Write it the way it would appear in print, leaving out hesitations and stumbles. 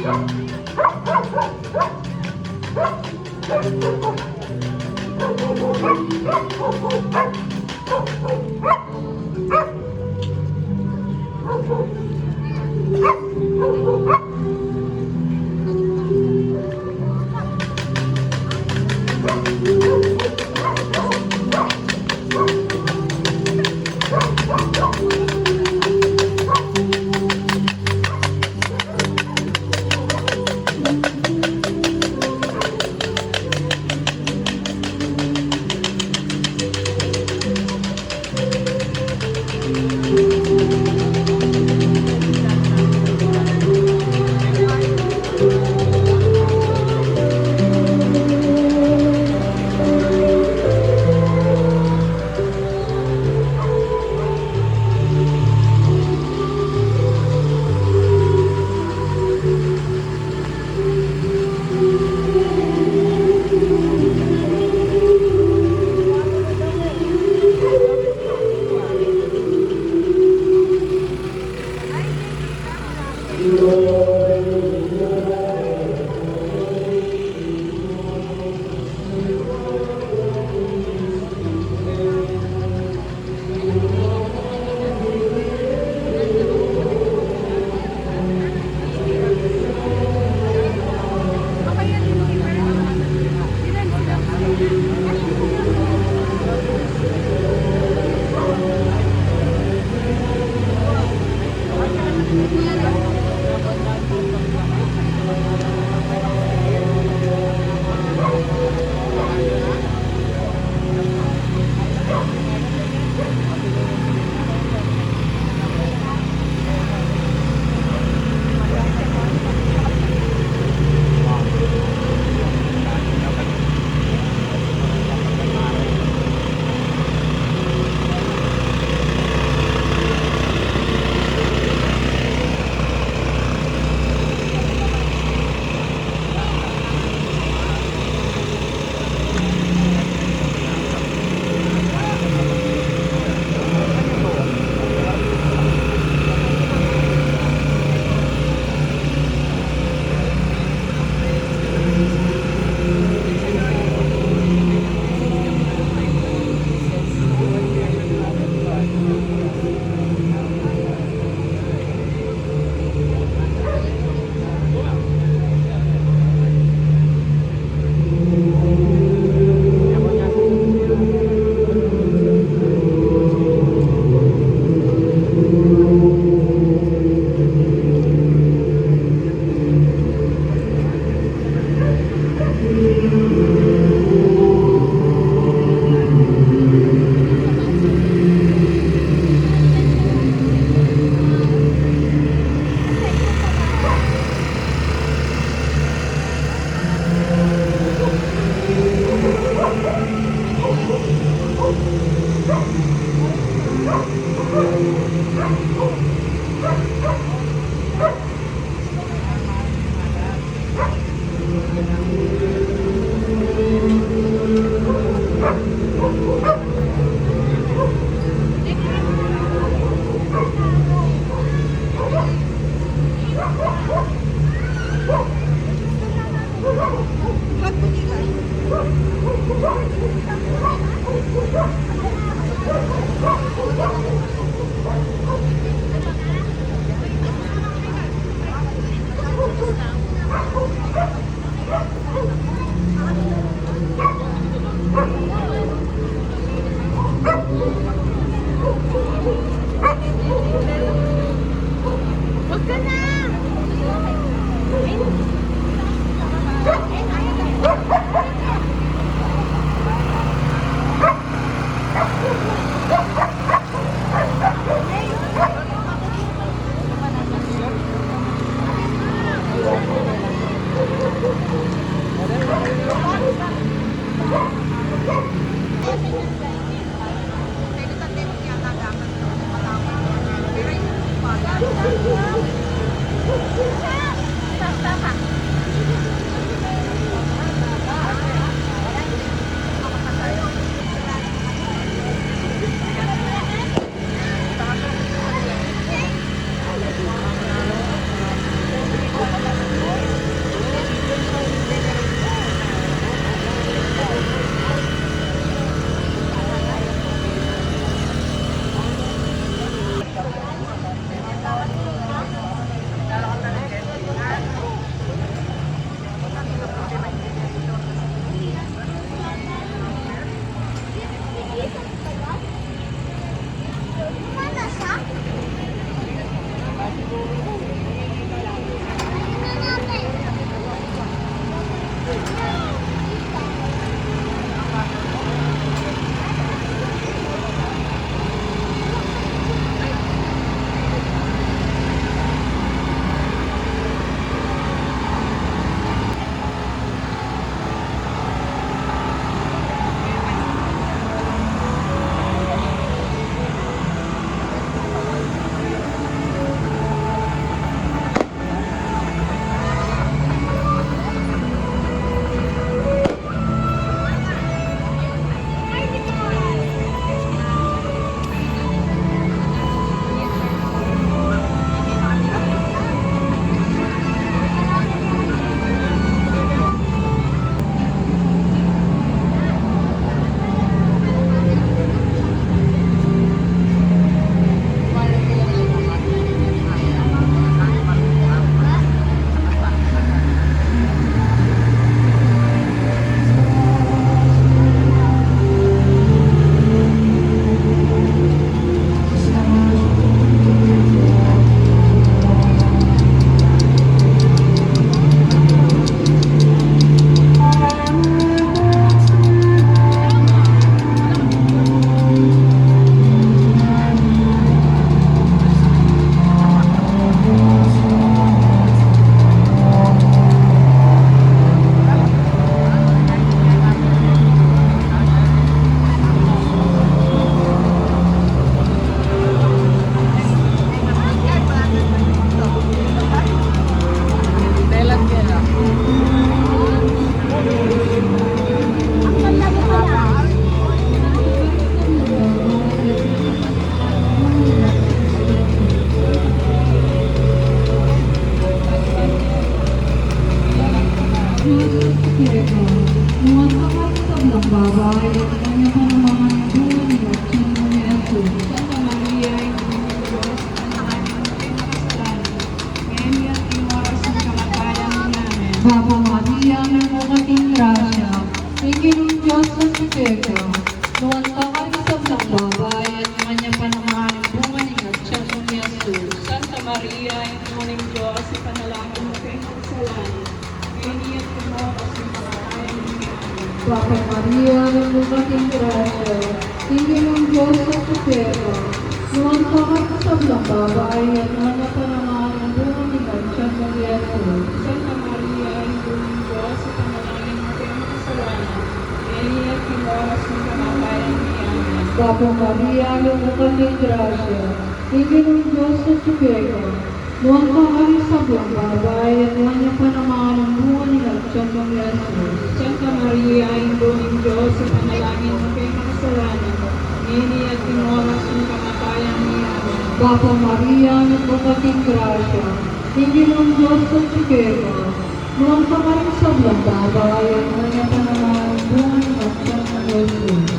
Tang. Bapa Maria, nagmukating grasya, Panginoon Diyos sa Jesucristo, noon ka kayo sa babae at kanya panamahaling bunga ni Gatsyang ni Jesus. Santa Maria, Ina ng Diyos, ipanalangin mo kayo ng kasalanan. Ngayon at kumokas yung pangakayan ng Panginoon. Bapa Maria, nagmukating grasya, Panginoon Diyos sa Jesucristo, noon ka kayo sa babae at kanya panamahaling bunga ni Gatsyang ni Jesus. Santa Maria, Ina ng Diyos, ipanalangin mo kayo ng kasalanan. Ngayon at kumokas yung pangakayan ng Panginoon. Bapa Maria, nagmukating grasya, Panginoon Diyos sa Jesucristo, noon ka kayo sa babae at kanya panamahaling bunga ni Gatsyang ni Jesus. Santa Maria, Ina ng Diyos, ipanalangin mo kayo ng kasalanan. Ngayon at kumokas yung pangakayan ng Panginoon. Bapa Maria, nagmukating grasya, Panginoon Diyos sa Jesucristo, noon ka kayo sa babae at kanya panamahaling bunga ni Gatsyang ni Jesus.